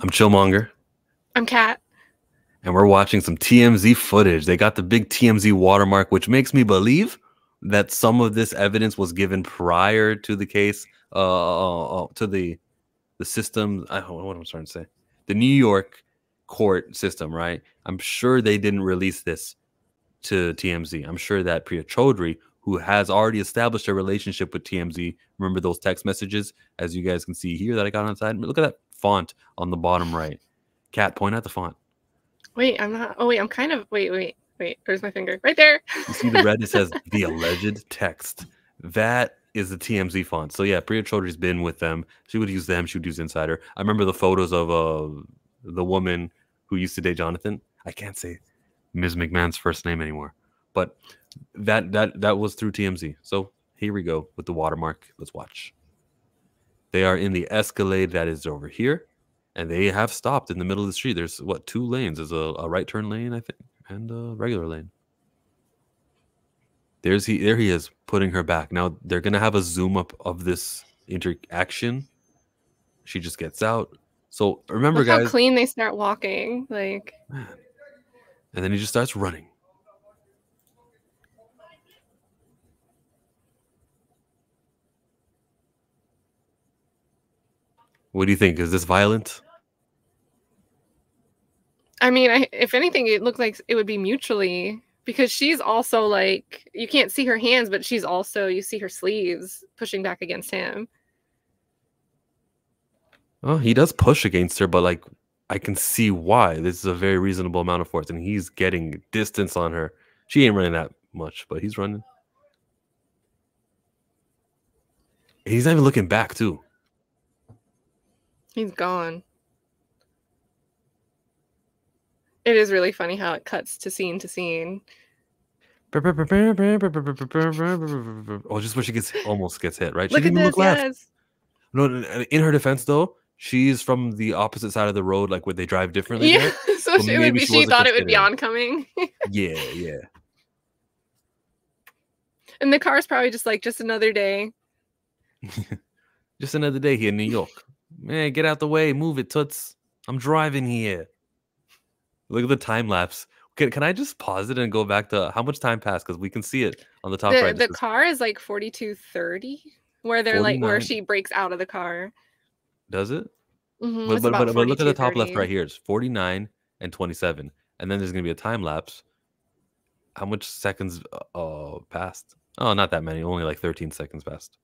I'm Chillmonger. I'm Kat. And we're watching some TMZ footage. They got the big TMZ watermark, which makes me believe that some of this evidence was given prior to the case, to the system. I don't know what I'm trying to say. The New York court system, right? I'm sure they didn't release this to TMZ. I'm sure that Priya Chaudhry, who has already established a relationship with TMZ, remember those text messages, as you guys can see here that I got on the side. Look at that font on the bottom right. Kat, point at the font. Wait, I'm not. Oh, wait, I'm kind of. Wait. Where's my finger? Right there. You see the red? It says the alleged text. That is the TMZ font. So yeah, Priya Chaudhry's been with them. She would use them. She would use Insider. I remember the photos of the woman who used to date Jonathan. I can't say Ms. McMahon's first name anymore, but that was through TMZ. So here we go with the watermark. Let's watch. They are in the Escalade that is over here, and they have stopped in the middle of the street. There's what, 2 lanes? There's a right turn lane, I think, and a regular lane. There he is, putting her back. Now they're gonna have a zoom up of this interaction. She just gets out. So remember, Look guys, how clean they start walking. Like, man. And then he just starts running. What do you think? Is this violent? I mean, if anything, it looked like it would be mutually, because she's also like, you can't see her hands, but she's also, you see her sleeves pushing back against him. Oh, he does push against her, but like, I can see why. This is a very reasonable amount of force, and he's getting distance on her. She ain't running that much, but he's running. He's not even looking back, too. He's gone. It is really funny how it cuts to scene to scene. Oh, just where she almost gets hit, right? Look she at didn't this, look left. yes. No, in her defense, though, she's from the opposite side of the road, like where they drive differently. Yeah, so she thought it would be oncoming. Yeah. And the car's probably just like, just another day. Just another day here in New York. Man, get out the way. Move it, toots. I'm driving here. Look at the time lapse. Can I just pause it and go back to how much time passed? Because we can see it on the top right. The car is like 42:30, where they're 49. Like, where she breaks out of the car. Does it? Mm-hmm. But look at the top left right here. It's 49 and 27. And then there's going to be a time lapse. How much seconds passed? Oh, not that many. Only like 13 seconds passed.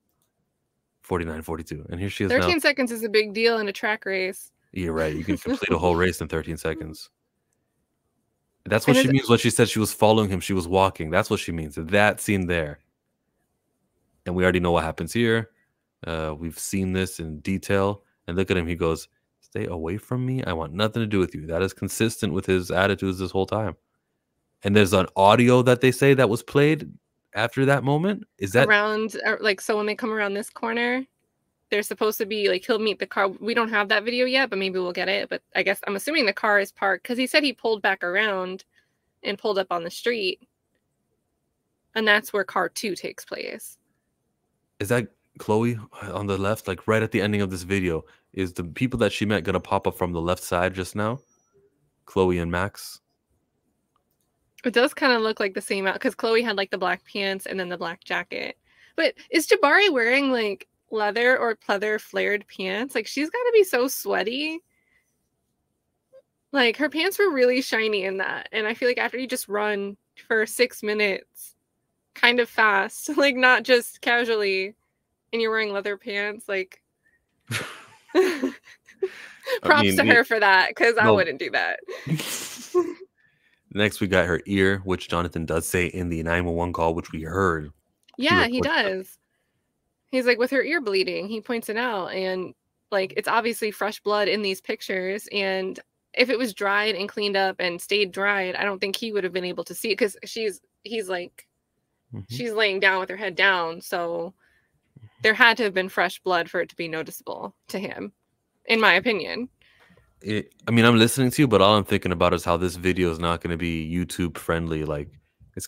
49, 42. And here she is 13 now. seconds is a big deal in a track race. You're right. You can complete a whole race in 13 seconds. That's what she means when she said she was following him. She was walking. That's what she means. That scene there. And we already know what happens here. We've seen this in detail. And look at him. He goes, "Stay away from me. I want nothing to do with you." That is consistent with his attitudes this whole time. And there's an audio that they say that was played after that moment. Is that around, like, so when they come around this corner, they're supposed to be like, he'll meet the car. We don't have that video yet, but maybe we'll get it. But I guess I'm assuming the car is parked, because he said he pulled back around and pulled up on the street. And that's where car 2 takes place. Is that Chloe on the left? Like right at the ending of this video, is the people that she met going to pop up from the left side just now? Chloe and Max? It does kind of look like the same, because Chloe had like the black pants and then the black jacket. But is Jabari wearing like leather or pleather flared pants? Like, she's got to be so sweaty. Like, her pants were really shiny in that. And I feel like after you just run for 6 minutes kind of fast, like not just casually, and you're wearing leather pants, like props to her for that, because I wouldn't do that. Next, we got her ear, which Jonathan does say in the 911 call, which we heard. Yeah, he does. He's like, with her ear bleeding, he points it out. And like, it's obviously fresh blood in these pictures. And if it was dried and cleaned up and stayed dried, I don't think he would have been able to see it, because he's like, she's laying down with her head down. So there had to have been fresh blood for it to be noticeable to him, in my opinion. I mean, I'm listening to you, but all I'm thinking about is how this video is not going to be YouTube friendly. Like,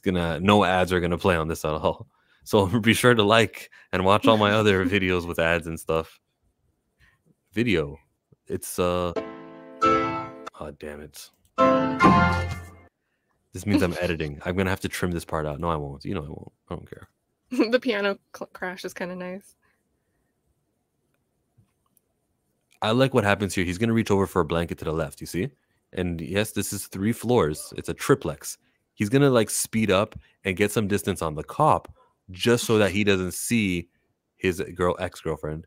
no ads are going to play on this at all. So be sure to like and watch all my other videos with ads and stuff. Video. It's oh damn it. This means I'm editing. I'm gonna have to trim this part out. No, I won't. You know I won't. I don't care. The piano crash is kind of nice. I like what happens here. He's gonna reach over for a blanket to the left, you see? And yes, this is 3 floors. It's a triplex. He's gonna like speed up and get some distance on the cop just so that he doesn't see his ex-girlfriend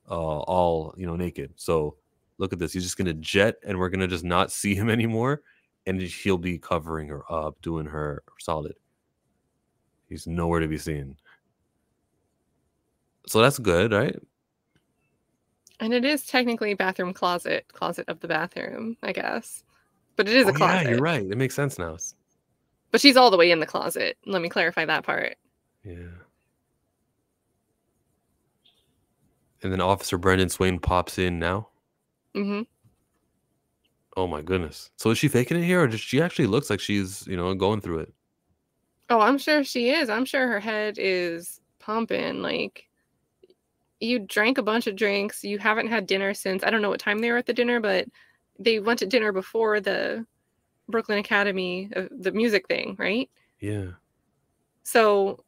all naked. So look at this. He's just gonna jet and we're gonna just not see him anymore. And he'll be covering her up, doing her solid. He's nowhere to be seen. So that's good, right? And it is technically bathroom closet of the bathroom, I guess. But it is a closet. Yeah, you're right. It makes sense now. But she's all the way in the closet. Let me clarify that part. Yeah. And then Officer Brendan Swain pops in now. Mm-hmm. Oh my goodness. So is she faking it here, or she actually looks like she's, going through it? Oh, I'm sure she is. I'm sure her head is pumping. Like, you drank a bunch of drinks. You haven't had dinner since, I don't know what time they were at the dinner, but they went to dinner before the Brooklyn Academy, the music thing, right? Yeah. So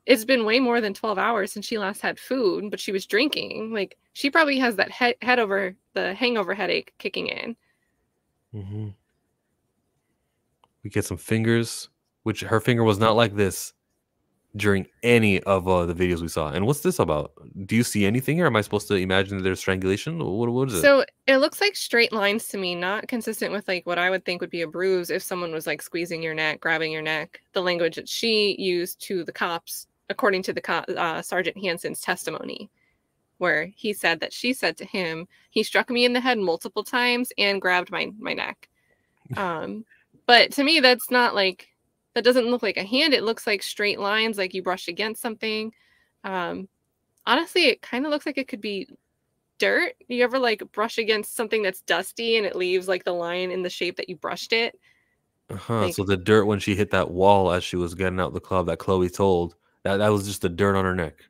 it's been way more than 12 hours since she last had food, but she was drinking. Like, she probably has that the hangover headache kicking in. Mm-hmm. We get some fingers, which her finger was not like this during any of the videos we saw. And what's this about? Do you see anything here? Am I supposed to imagine that there's strangulation? What is it? So it looks like straight lines to me, not consistent with like what I would think would be a bruise if someone was like squeezing your neck, grabbing your neck. The language that she used to the cops, according to the Sergeant Hansen's testimony, where he said that she said to him, he struck me in the head multiple times and grabbed my neck. But to me, that's not like, that doesn't look like a hand. It looks like straight lines, like you brushed against something. Honestly, it kind of looks like it could be dirt. You ever like brush against something that's dusty and it leaves like the line in the shape that you brushed it? Like, so the dirt when she hit that wall as she was getting out the club that Chloe told, that was just the dirt on her neck.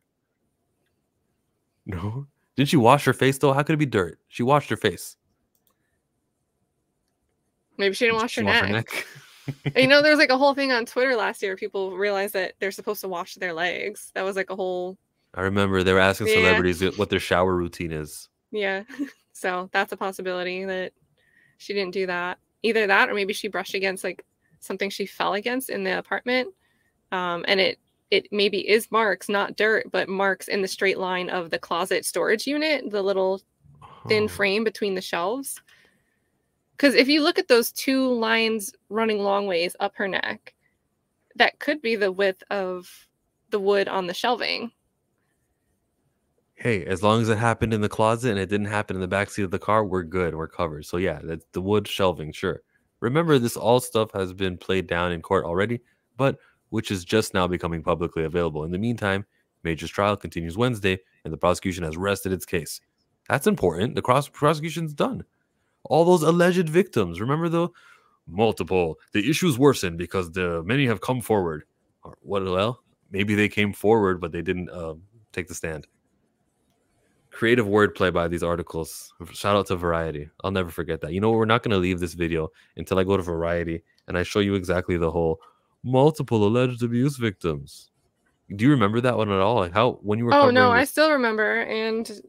No? Didn't she wash her face though? How could it be dirt? She washed her face. Maybe she didn't wash her neck. There's like a whole thing on Twitter last year. People realized that they're supposed to wash their legs. That was like a whole... I remember they were asking celebrities what their shower routine is. Yeah. So that's a possibility that she didn't do that. Either that or maybe she brushed against like something she fell against in the apartment. And it maybe is marks, not dirt, but marks in the straight line of the closet storage unit, the little thin frame between the shelves. Because if you look at those 2 lines running long ways up her neck, that could be the width of the wood on the shelving. Hey, as long as it happened in the closet and it didn't happen in the backseat of the car, we're good. We're covered. So yeah, that's the wood shelving, sure. Remember, this all stuff has been played down in court already, but which is just now becoming publicly available. In the meantime, Major's trial continues Wednesday, and the prosecution has rested its case. That's important. The prosecution's done. All those alleged victims, remember the issues worsen because many have come forward. Well, maybe they came forward, but they didn't take the stand. Creative wordplay by these articles. Shout out to Variety. I'll never forget that. We're not going to leave this video until I go to Variety and I show you exactly the whole multiple alleged abuse victims. Do you remember that one at all? Like when you were covering no, I still remember. And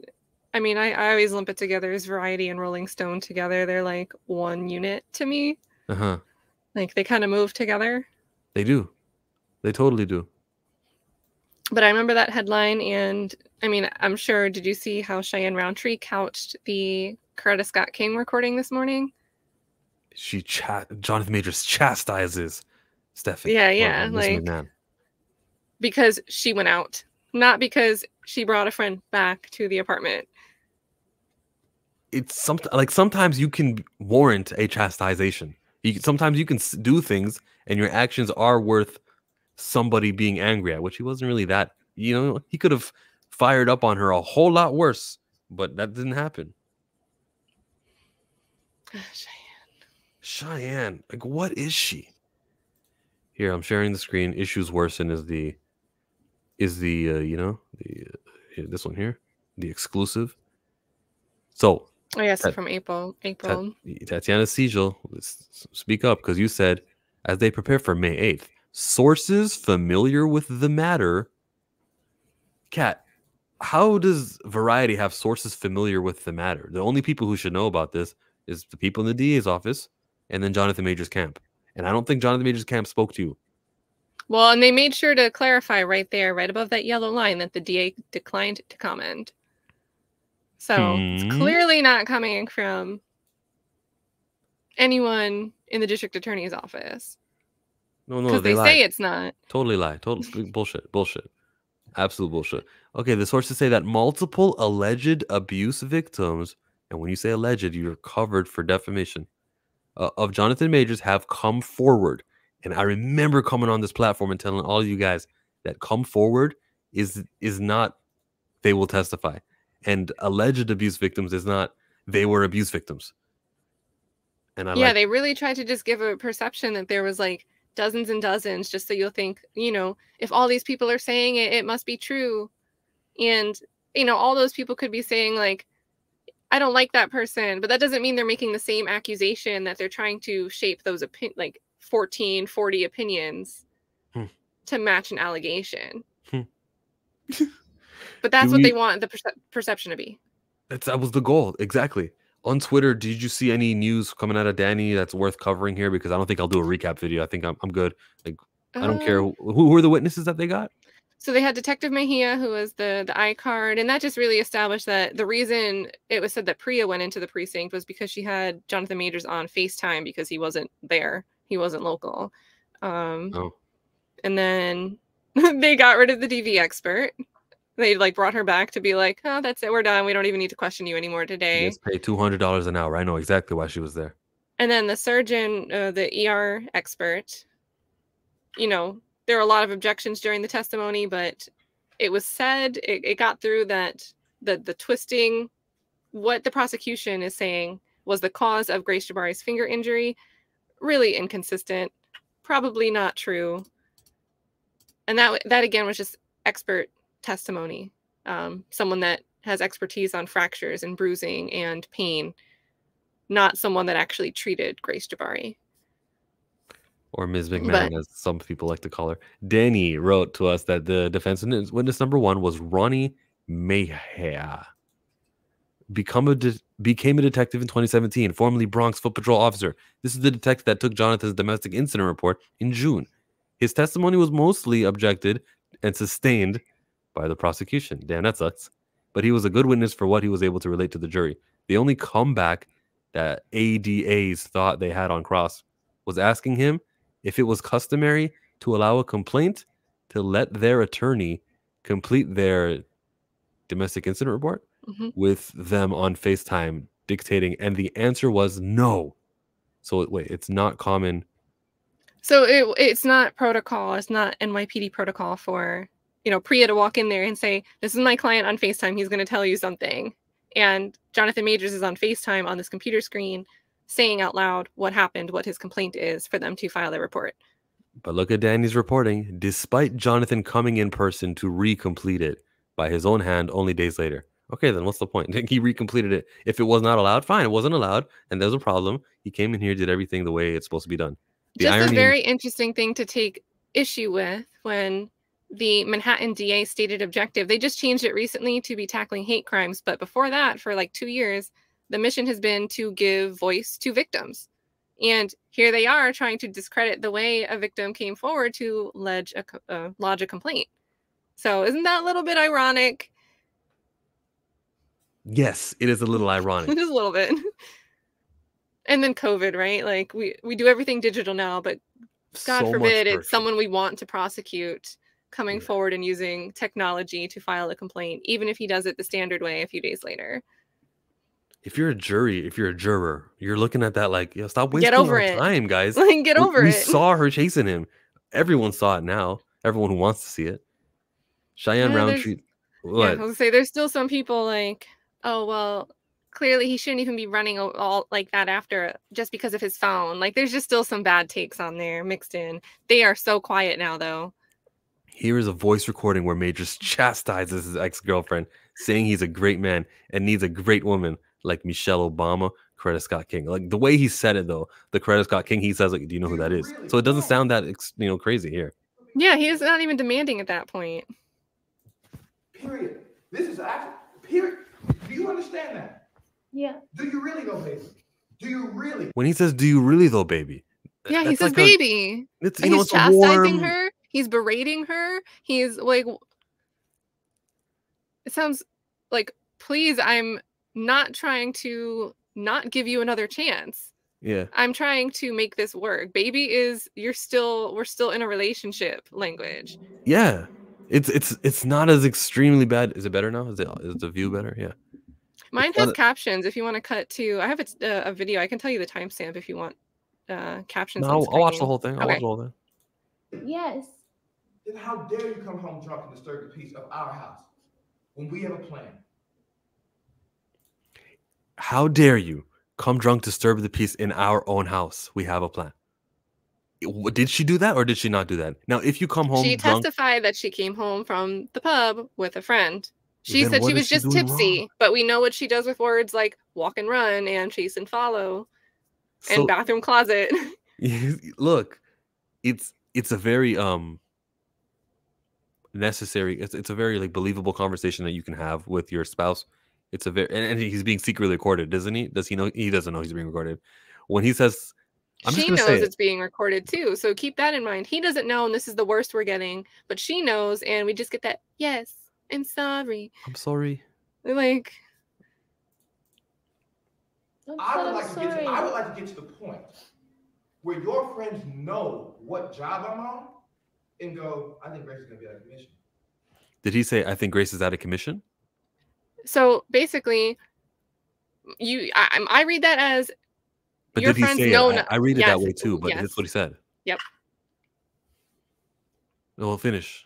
I mean, I always lump it together as Variety and Rolling Stone together. They're like one unit to me. Like they kind of move together. They do. They totally do. But I remember that headline, and I mean, I'm sure, did you see how Cheyenne Roundtree couched the Coretta Scott King recording this morning? Jonathan Majors chastises Stephanie. Yeah, like, because she went out, not because she brought a friend back to the apartment. It's sometimes you can warrant a chastisation. Sometimes you can do things, and your actions are worth somebody being angry at, which he wasn't really that. He could have fired up on her a whole lot worse, but that didn't happen. Cheyenne, like, what is she? Here, I'm sharing the screen. Issues worsen is the this one here, the exclusive. So Oh yes, Tat- from April. Tat- April. Tatiana Siegel, speak up, because you said, as they prepare for May 8th, sources familiar with the matter. Kat, how does Variety have sources familiar with the matter? The only people who should know about this is the people in the DA's office and then Jonathan Majors Camp. And I don't think Jonathan Majors Camp spoke to you. Well, and they made sure to clarify right there, right above that yellow line, that the DA declined to comment. So it's clearly not coming from anyone in the district attorney's office. No, because they say it's not. Totally lie. Total bullshit. Absolute bullshit. Okay, the sources say that multiple alleged abuse victims, and when you say alleged, you're covered for defamation, of Jonathan Majors have come forward. And I remember coming on this platform and telling all of you guys that come forward is not they will testify. And alleged abuse victims is not they were abuse victims. And they really tried to just give a perception that there was like dozens and dozens, just so you'll think, if all these people are saying it, it must be true. And, all those people could be saying like, I don't like that person, but that doesn't mean they're making the same accusation, that they're trying to shape those 40 opinions to match an allegation. But that's what they want the perception to be. That was the goal. Exactly. On Twitter, did you see any news coming out of Danny that's worth covering here? Because I don't think I'll do a recap video. I think I'm good. Like, I don't care. Who were the witnesses that they got? So they had Detective Mejia, who was the iCard, and that just really established that the reason it was said that Priya went into the precinct was because she had Jonathan Majors on FaceTime because he wasn't there. He wasn't local. And then they got rid of the DV expert. They brought her back to be like, oh, that's it. We're done. We don't even need to question you anymore today. Let's pay $200 an hour. I know exactly why she was there. And then the surgeon, the ER expert, there were a lot of objections during the testimony, but it was said, it got through that the twisting, what the prosecution is saying was the cause of Grace Jabari's finger injury, really inconsistent, probably not true. And that again was just expert testimony. Someone that has expertise on fractures and bruising and pain, not someone that actually treated Grace Jabari. Or Ms. McMahon, as some people like to call her. Danny wrote to us that the defense witness number one was Ronnie Mejia. Became a detective in 2017, formerly Bronx Foot Patrol officer. This is the detective that took Jonathan's domestic incident report in June. His testimony was mostly objected and sustained by the prosecution. Damn, that sucks. But he was a good witness for what he was able to relate to the jury. The only comeback that ADAs thought they had on cross was asking him if it was customary to allow a complaint to let their attorney complete their domestic incident report with them on FaceTime dictating, and the answer was no. So wait, it's not common. So it's not protocol. It's not NYPD protocol for Priya to walk in there and say, this is my client on FaceTime. He's going to tell you something. And Jonathan Majors is on FaceTime on this computer screen saying out loud what happened, what his complaint is, for them to file their report. But look at Danny's reporting. Despite Jonathan coming in person to recomplete it by his own hand only days later. Okay, then what's the point? He recompleted it. If it was not allowed, fine. It wasn't allowed, and there's a problem. He came in here, did everything the way it's supposed to be done. Just a very interesting thing to take issue with when the Manhattan DA stated objective. They just changed it recently to be tackling hate crimes. But before that, for like 2 years, the mission has been to give voice to victims. And here they are trying to discredit the way a victim came forward to lodge a complaint. So isn't that a little bit ironic? Yes, it is a little ironic. It is a little bit. And then COVID, right? Like we do everything digital now, but God forbid it's someone we want to prosecute coming forward and using technology to file a complaint, even if he does it the standard way a few days later. If you're a juror, you're looking at that like, stop wasting our time, guys. Get over it. We saw her chasing him. Everyone saw it now. Everyone who wants to see it. Cheyenne Roundtree. What? Yeah, I was gonna say, there's still some people like, oh, well, clearly he shouldn't even be running all like that after just because of his phone. Like, there's just still some bad takes on there mixed in. They are so quiet now, though. Here is a voice recording where Majors chastises his ex-girlfriend, saying he's a great man and needs a great woman, like Michelle Obama, Coretta Scott King. Like the way he said it though, the Coretta Scott King, he says like, do you know who that is? So it doesn't sound that crazy here. Yeah, he is not even demanding at that point. Period. This is actually period. Do you understand that? Yeah. Do you really though, baby? Do you really? When he says, "Do you really though, baby?" Yeah, he says, like "Baby." It's He's it's chastising her. He's berating her. He's like, it sounds like, please, I'm not trying to not give you another chance. Yeah. I'm trying to make this work. Baby is we're still in a relationship language. Yeah. It's not as extremely bad. Is it better now? Is the view better? Yeah. Mine has captions if you want to cut to. I have a video. I can tell you the timestamp if you want captions. No, I'll watch the whole thing. I'll watch the whole thing. Yes. Then how dare you come home drunk and disturb the peace of our house when we have a plan? How dare you come drunk, disturb the peace in our own house? We have a plan. Did she do that or did she not do that? Now, if you come home she drunk, testified that she came home from the pub with a friend. She said she was just tipsy, but we know what she does with words like walk and run and chase and follow and bathroom closet. Look, it's a very necessary. It's a very like believable conversation that you can have with your spouse. It's a very and he's being secretly recorded, doesn't he? Does he know? He doesn't know he's being recorded. When he says, she knows it's being recorded too. So keep that in mind. He doesn't know, and this is the worst we're getting, but she knows, and we just get that. Yes, I'm sorry. I'm sorry. Like, I would like to get to the point where your friends know what job I'm on and go, I think Grace is going to be out of commission. Did he say, I think Grace is out of commission? So basically, I read that as but your did he friends say know. I read it that way too, but that's what he said. Yep. We'll finish.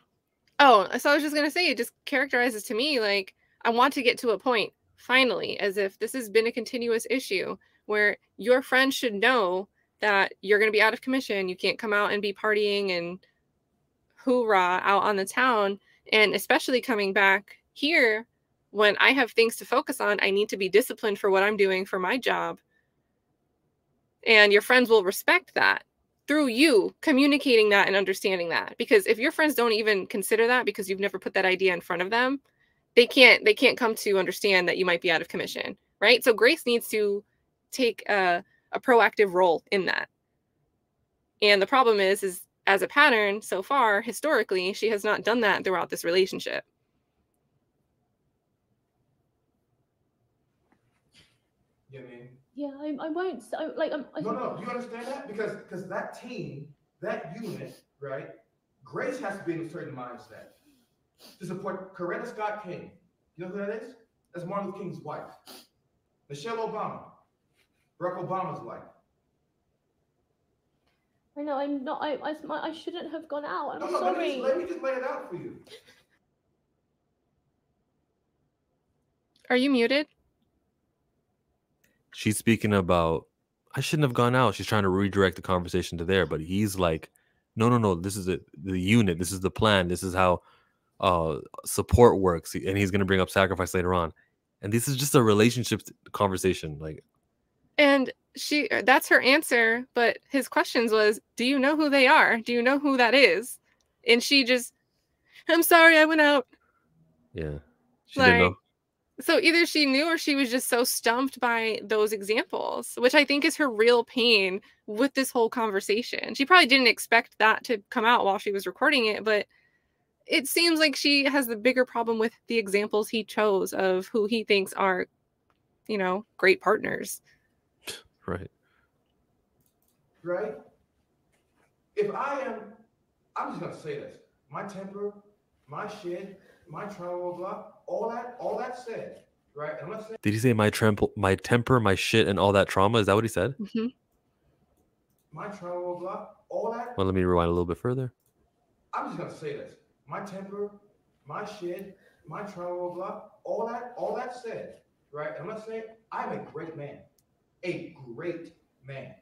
Oh, so I was just going to say, it just characterizes to me like I want to get to a point, finally, as if this has been a continuous issue where your friends should know that you're going to be out of commission. You can't come out and be partying and hoorah out on the town. And especially coming back here when I have things to focus on, I need to be disciplined for what I'm doing for my job. And your friends will respect that through you communicating that and understanding that. Because if your friends don't even consider that because you've never put that idea in front of them, they can't come to understand that you might be out of commission, right? So Grace needs to take a proactive role in that. And the problem is as a pattern so far, historically, she has not done that throughout this relationship. You know what I mean? Yeah, I won't. No. You understand that? Because that team, that unit, right? Grace has to be in a certain mindset to support Coretta Scott King. You know who that is? That's Martin Luther King's wife. Michelle Obama, Barack Obama's wife. I know. I'm not. I shouldn't have gone out. I'm No, sorry. Let me just lay it out for you. Are you muted? She's speaking about, I shouldn't have gone out. She's trying to redirect the conversation to there, but he's like, no. This is the unit. This is the plan. This is how support works. And he's going to bring up sacrifice later on. And this is just a relationship conversation. Like, and that's her answer. But his questions was, do you know who they are? Do you know who that is? And she just, I'm sorry, I went out. Yeah. She didn't know. So either she knew or she was just so stumped by those examples, which I think is her real pain with this whole conversation. She probably didn't expect that to come out while she was recording it, but it seems like she has the bigger problem with the examples he chose of who he thinks are, great partners. Right. Right? I'm just going to say this. My temper, my shit, my trauma, blah, all that said, right? And let's say, did he say my temper, my shit, and all that trauma? Is that what he said? Mm-hmm. My trauma, blah, all that. Well, let me rewind a little bit further. I'm just gonna say this. My temper, my shit, my trauma, blah, all that said, right? And let's say I'm a great man. A great man.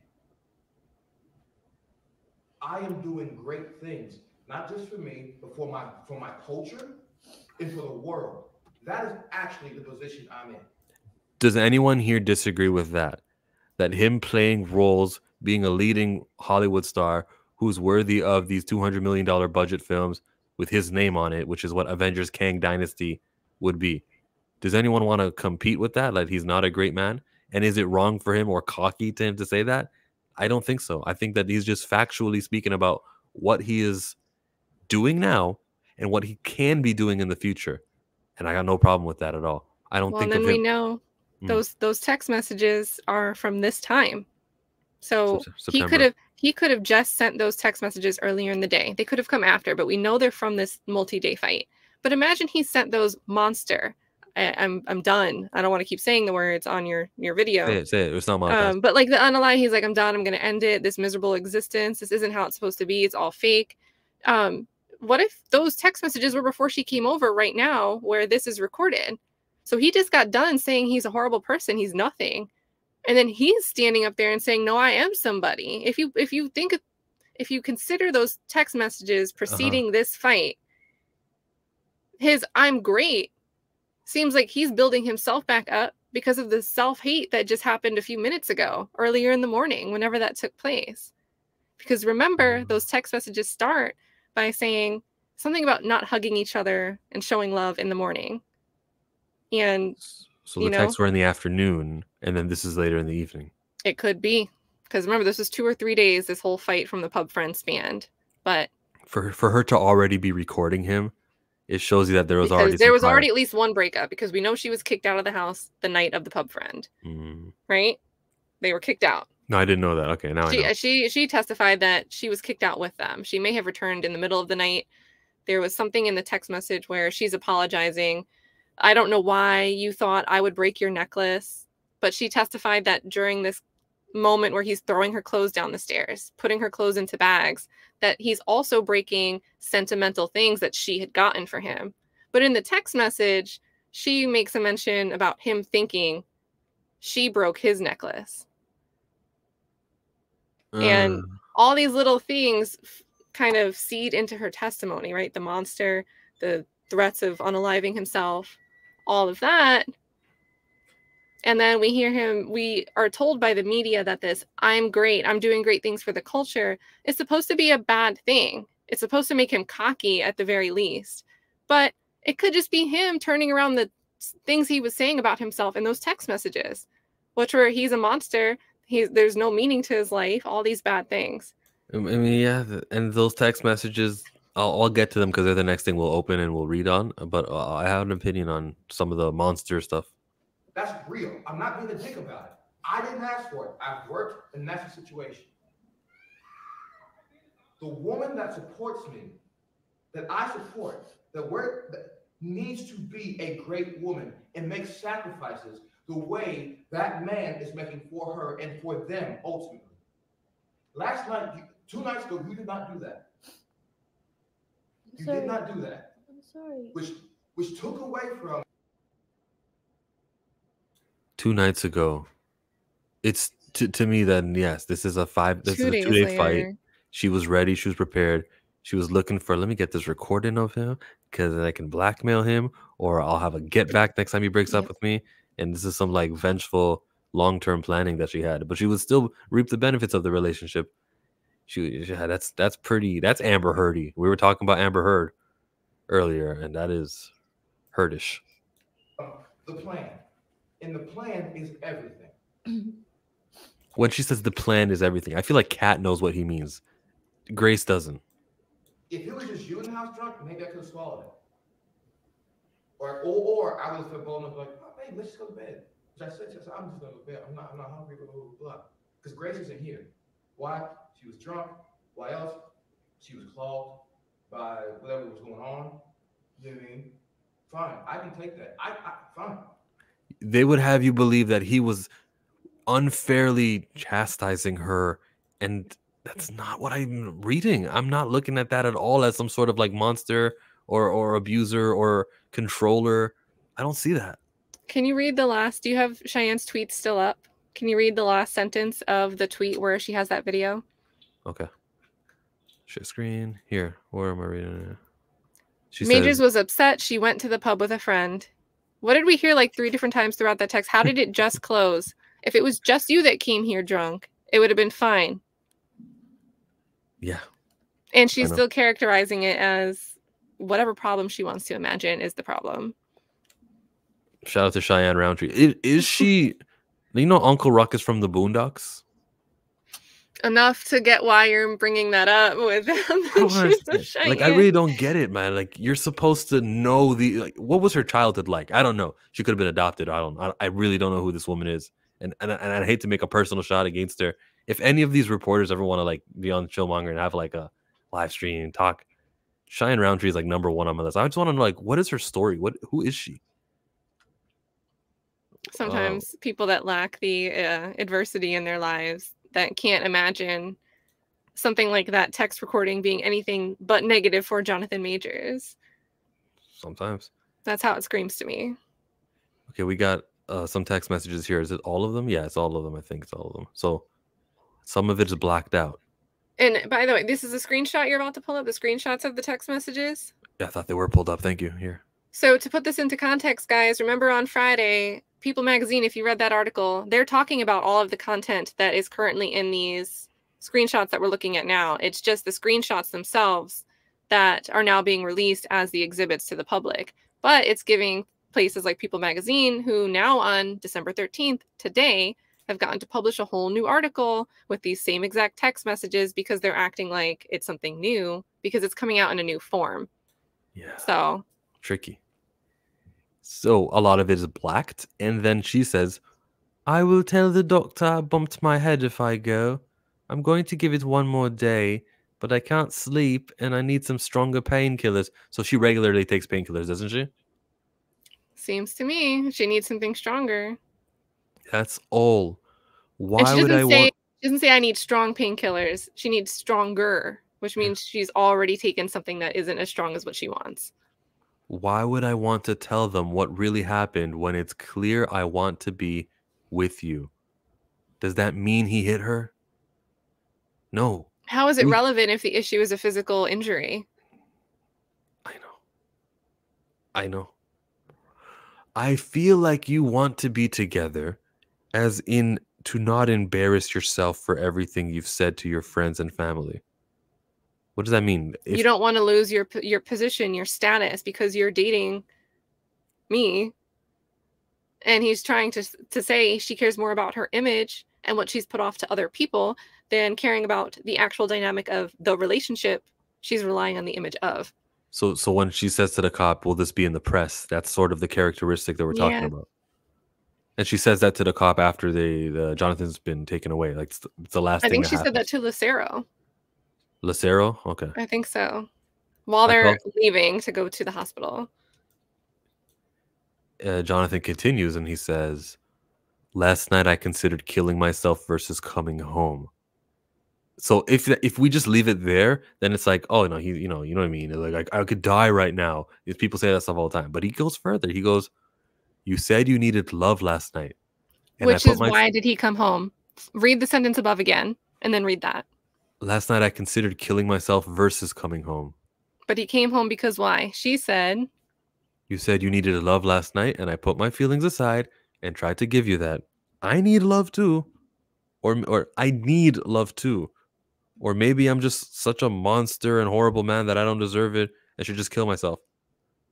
I am doing great things, not just for me, but for my culture and for the world. That is actually the position I'm in. Does anyone here disagree with that? That him playing roles, being a leading Hollywood star who's worthy of these $200 million budget films with his name on it, which is what Avengers Kang Dynasty would be. Does anyone want to compete with that? Like, he's not a great man? And is it wrong for him or cocky to him to say that? I don't think so. I think that he's just factually speaking about what he is doing now and what he can be doing in the future. And I got no problem with that at all. I don't think then of we him. know those text messages are from this time. So September. he could have just sent those text messages earlier in the day. They could have come after, but we know they're from this multi-day fight. But imagine he sent those monster. I'm done. I don't want to keep saying the words on your video. Say it. It's not my but like the unalive, he's like, I'm done. I'm going to end it. This miserable existence. This isn't how it's supposed to be. It's all fake. What if those text messages were before she came over right now where this is recorded? So he just got done saying he's a horrible person. He's nothing. And then he's standing up there and saying, no, I am somebody. If you consider those text messages preceding this fight, his I'm great seems like he's building himself back up because of the self-hate that just happened a few minutes ago, earlier in the morning, whenever that took place. Because remember, those text messages start by saying something about not hugging each other and showing love in the morning. And so the texts were in the afternoon, and then this is later in the evening. It could be. Because remember, this was 2 or 3 days, this whole fight from the pub friend spanned. But for her to already be recording him, it shows you that there was already at least one breakup, because we know she was kicked out of the house the night of the pub friend. Right? They were kicked out. No, I didn't know that. Okay, now I know. She testified that she was kicked out with them. She may have returned in the middle of the night. There was something in the text message where she's apologizing. I don't know why you thought I would break your necklace. But she testified that during this moment where he's throwing her clothes down the stairs, putting her clothes into bags, that he's also breaking sentimental things that she had gotten for him. But in the text message, she makes a mention about him thinking she broke his necklace. And all these little things kind of seed into her testimony, right? The monster, the threats of unaliving himself, all of that. And then we are told by the media that this, I'm great, I'm doing great things for the culture, is supposed to be a bad thing. It's supposed to make him cocky at the very least. But it could just be him turning around the things he was saying about himself in those text messages, which were, he's a monster, there's no meaning to his life, all these bad things. I mean, yeah, and those text messages, I'll get to them because they're the next thing we'll open and we'll read on. But I have an opinion on some of the monster stuff. That's real. I'm not being a dick about it. I didn't ask for it. I've worked, and that's the situation. The woman that supports me, that I support, that needs to be a great woman and make sacrifices the way that man is making for her and for them ultimately. Last night, 2 nights ago, you did not do that. You did not do that. I'm sorry. Which took away from 2 nights ago. It's to me then, yes, this is a 2-day fight. She was ready, she was prepared. She was looking for, let me get this recording of him because I can blackmail him, or I'll have a get back next time he breaks up with me. And this is some like vengeful long-term planning that she had, but she would still reap the benefits of the relationship. She had that's Amber Heardy. We were talking about Amber Heard earlier, and that is Heardish. The plan. And the plan is everything. When she says the plan is everything, I feel like Kat knows what he means. Grace doesn't. If it was just you in the house drunk, maybe I could have swallowed it. Or I would have felt bold enough like, oh, babe, let's just go to bed. Which I said, I'm just going to go to bed. I'm not hungry, blah, blah, blah. Because Grace isn't here. Why? She was drunk. Why else? She was clogged by whatever was going on. You know what I mean? Fine. I can take that. Fine. They would have you believe that he was unfairly chastising her, and that's not what I'm reading. I'm not looking at that at all as some sort of like monster or abuser or controller. I don't see that. Can you read the last? Do you have Cheyenne's tweet still up? Can you read the last sentence of the tweet where she has that video? Okay. Share screen. Here. Where am I reading it? Majors was upset. She went to the pub with a friend. What did we hear like 3 different times throughout that text? How did it just close? If it was just you that came here drunk, it would have been fine. Yeah. And she's still characterizing it as whatever problem she wants to imagine is the problem. Shout out to Cheyenne Roundtree. Is she, you know, Uncle Ruckus from the Boondocks? Enough to get why you're bringing that up with like, I really don't get it, man. Like, you're supposed to know what was her childhood like? I don't know. She could have been adopted. I really don't know who this woman is. And I hate to make a personal shot against her. If any of these reporters ever want to like be on Chillmonger and have like a live stream and talk, Cheyenne Roundtree is like #1 on my list. I just want to know, like, what is her story? Who is she? Sometimes people that lack the adversity in their lives that can't imagine something like that text recording being anything but negative for Jonathan Majors. Sometimes. That's how it screams to me. Okay, we got some text messages here. Is it all of them? Yeah, it's all of them. I think it's all of them. So some of it is blacked out. And by the way, this is a screenshot you're about to pull up, the screenshots of the text messages. Yeah, I thought they were pulled up. Thank you. Here. So to put this into context, guys, remember on Friday, People Magazine, if you read that article, they're talking about all of the content that is currently in these screenshots that we're looking at now. It's just the screenshots themselves that are now being released as the exhibits to the public. But it's giving places like People Magazine, who now on December 13th, today, have gotten to publish a whole new article with these same exact text messages because they're acting like it's something new because it's coming out in a new form. Yeah. So tricky. So a lot of it is blacked. And then she says, I will tell the doctor I bumped my head if I go. I'm going to give it one more day, but I can't sleep and I need some stronger painkillers. So she regularly takes painkillers, doesn't she? Seems to me she needs something stronger. That's all. Why would I want... She doesn't say I need strong painkillers. She needs stronger, which means she's already taken something that isn't as strong as what she wants. Why would I want to tell them what really happened when it's clear I want to be with you? Does that mean he hit her? No. How is it relevant if the issue is a physical injury? I know. I feel like you want to be together, as in to not embarrass yourself for everything you've said to your friends and family. What does that mean? You don't want to lose your position, your status, because you're dating me. And he's trying to say she cares more about her image and what she's put off to other people than caring about the actual dynamic of the relationship she's relying on the image of. So when she says to the cop, will this be in the press? That's sort of the characteristic that we're talking about. And she says that to the cop after the Jonathan's been taken away. Like, it's the last thing. I think she said that to Lucero. Lucero? Okay. I think so. While they're leaving to go to the hospital. Jonathan continues and he says, last night I considered killing myself versus coming home. So if we just leave it there, then it's like, oh no, you know what I mean? Like I could die right now. These people say that stuff all the time. But he goes further. He goes, you said you needed love last night. And which is why did he come home? Read the sentence above again and then read that. Last night I considered killing myself versus coming home. But he came home because why? She said, you said you needed love last night and I put my feelings aside and tried to give you that. I need love too. Or I need love too. Or maybe I'm just such a monster and horrible man that I don't deserve it and should just kill myself.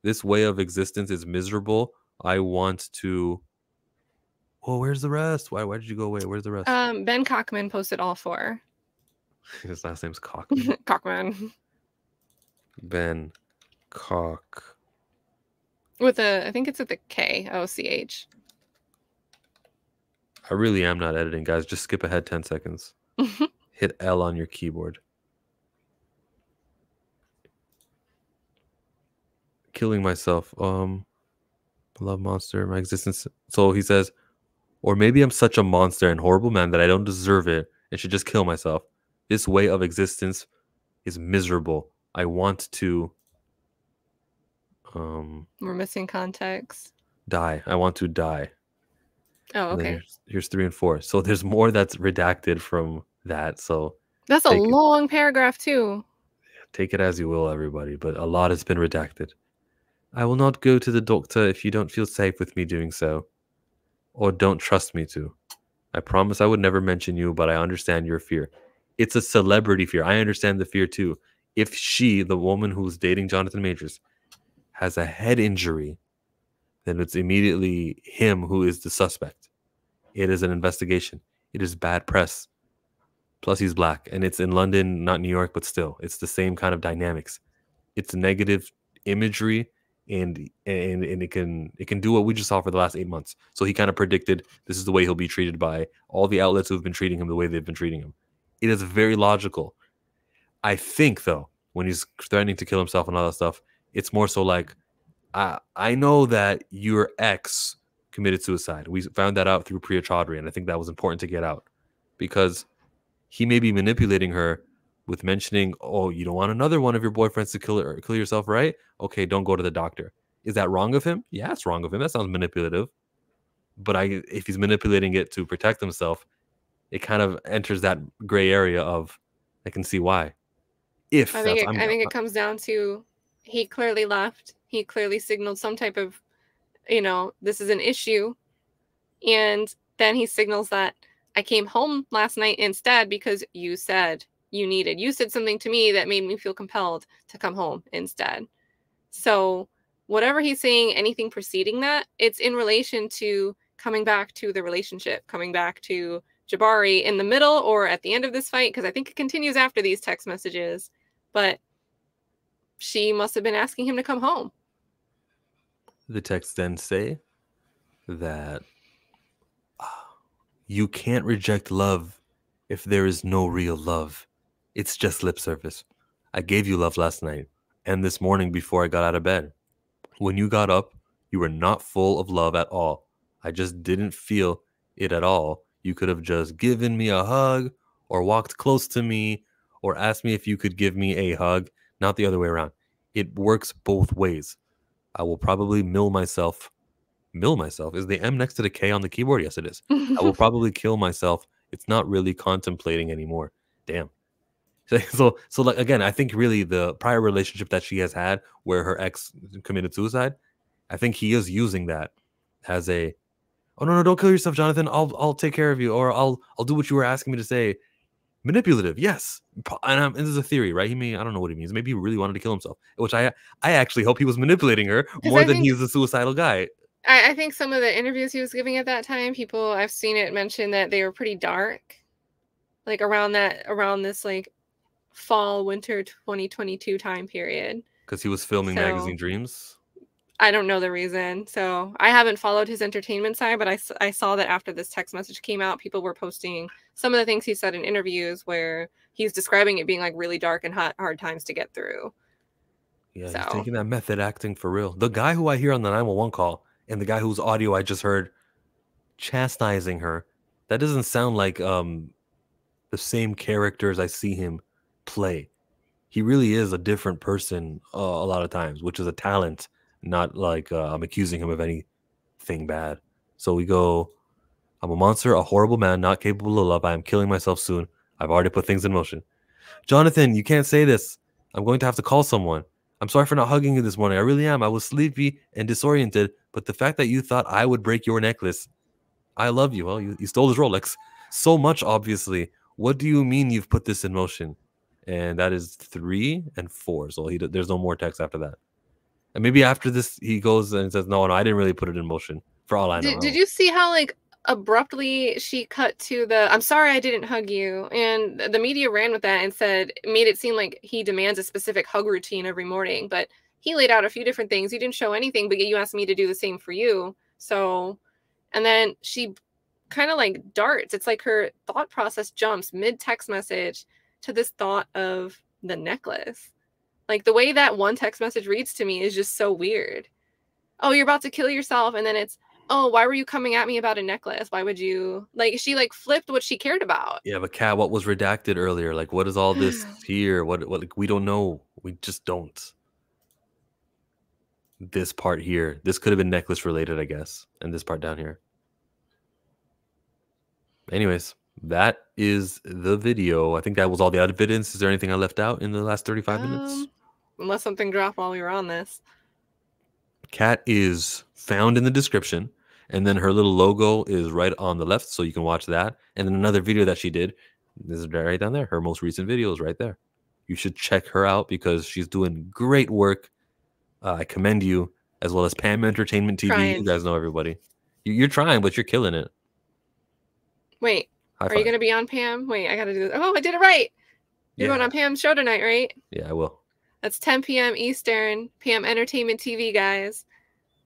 This way of existence is miserable. I want to... Oh, where's the rest? Why did you go away? Where's the rest? Ben Cockman posted all 4. His last name's Cockman. Cockman. Ben Cock. With I think it's with a K, O-C-H. I really am not editing, guys. Just skip ahead 10 seconds. Hit L on your keyboard. Killing myself. Love monster, my existence. So he says, or maybe I'm such a monster and horrible man that I don't deserve it and should just kill myself. This way of existence is miserable. I want to... We're missing context. Die. I want to die. Oh, okay. Here's 3 and 4. So there's more that's redacted from that. So that's a long paragraph too. Take it as you will, everybody. But a lot has been redacted. I will not go to the doctor if you don't feel safe with me doing so, or don't trust me to. I promise I would never mention you, but I understand your fear. It's a celebrity fear. I understand the fear too. If she, the woman who's dating Jonathan Majors, has a head injury, then it's immediately him who is the suspect. It is an investigation. It is bad press. Plus, he's black, and it's in London, not New York, but still, it's the same kind of dynamics. It's negative imagery, and it can do what we just saw for the last 8 months. So he kind of predicted this is the way he'll be treated by all the outlets who've been treating him the way they've been treating him. It is very logical. I think though, when he's threatening to kill himself and all that stuff, it's more so like, I know that your ex committed suicide. We found that out through Priya Chaudhry, and I think that was important to get out because he may be manipulating her with mentioning, oh, you don't want another one of your boyfriends to kill yourself, right? Okay, don't go to the doctor. Is that wrong of him? Yeah, it's wrong of him. That sounds manipulative. But if he's manipulating it to protect himself, it kind of enters that gray area of, I can see why. I think it comes down to he clearly left. He clearly signaled some type of, this is an issue. And then he signals that I came home last night instead because you said you said something to me that made me feel compelled to come home instead. So whatever he's saying, anything preceding that, it's in relation to coming back to the relationship, coming back to Jabari in the middle or at the end of this fight, because I think it continues after these text messages. But she must have been asking him to come home. The texts then say that you can't reject love if there is no real love. It's just lip service. I gave you love last night and this morning before I got out of bed. When you got up, you were not full of love at all. I just didn't feel it at all. You could have just given me a hug or walked close to me or asked me if you could give me a hug, not the other way around. It works both ways. I will probably mill myself. Mill myself? Is the M next to the K on the keyboard? Yes, it is. I will probably kill myself. It's not really contemplating anymore. Damn. So like, again, I think really the prior relationship that she has had where her ex committed suicide, I think he is using that as a, oh no, don't kill yourself, Jonathan. I'll take care of you, or I'll do what you were asking me to say. Manipulative, yes. And this is a theory, right? I don't know what he means. Maybe he really wanted to kill himself, which I actually hope he was manipulating her more than he's a suicidal guy. I think some of the interviews he was giving at that time, I've seen it mentioned that they were pretty dark, like around this like fall winter 2022 time period. Because he was filming Magazine Dreams. I don't know the reason. So I haven't followed his entertainment side, but I saw that after this text message came out, people were posting some of the things he said in interviews where he's describing it being like really dark and hard times to get through. Yeah, he's taking that method acting for real. The guy who I hear on the 911 call and the guy whose audio I just heard chastising her, that doesn't sound like the same characters I see him play. He really is a different person a lot of times, which is a talent. Not like I'm accusing him of anything bad. So we go, I'm a monster, a horrible man, not capable of love. I am killing myself soon. I've already put things in motion. Jonathan, you can't say this. I'm going to have to call someone. I'm sorry for not hugging you this morning. I really am. I was sleepy and disoriented, but the fact that you thought I would break your necklace, I love you. Well, you stole his Rolex. So much, obviously. What do you mean you've put this in motion? And that is 3 and 4. So there's no more text after that. And maybe after this, he goes and says, no, I didn't really put it in motion, for all I know. Did you see how, like, abruptly she cut to the, I'm sorry I didn't hug you? And the media ran with that and made it seem like he demands a specific hug routine every morning. But he laid out a few different things. He didn't show anything, but you asked me to do the same for you. So, and then she kind of like darts. It's like her thought process jumps mid-text message to this thought of the necklace. Like, the way that one text message reads to me is just so weird. Oh, you're about to kill yourself. And then it's, oh, why were you coming at me about a necklace? Why would you? Like, she, like, flipped what she cared about. Yeah, but Kat, what was redacted earlier? Like, what is all this here? What like, we don't know. We just don't. This part here. This could have been necklace related, I guess. And this part down here. Anyways, that is the video. I think that was all the evidence. Is there anything I left out in the last 35 minutes? Unless something dropped while we were on this. Kat is found in the description, and then her little logo is right on the left, so you can watch that. And then another video that she did is right down there. Her most recent video is right there. You should check her out because she's doing great work. I commend you, as well as Pam Entertainment TV. Trying. You guys know everybody. You're trying, but you're killing it. Wait, High are five. you going to be on Pam? Wait, I got to do this. Oh, I did it right. You're going on Pam's show tonight, right? Yeah, I will. That's 10 p.m. Eastern, Pam Entertainment TV, guys.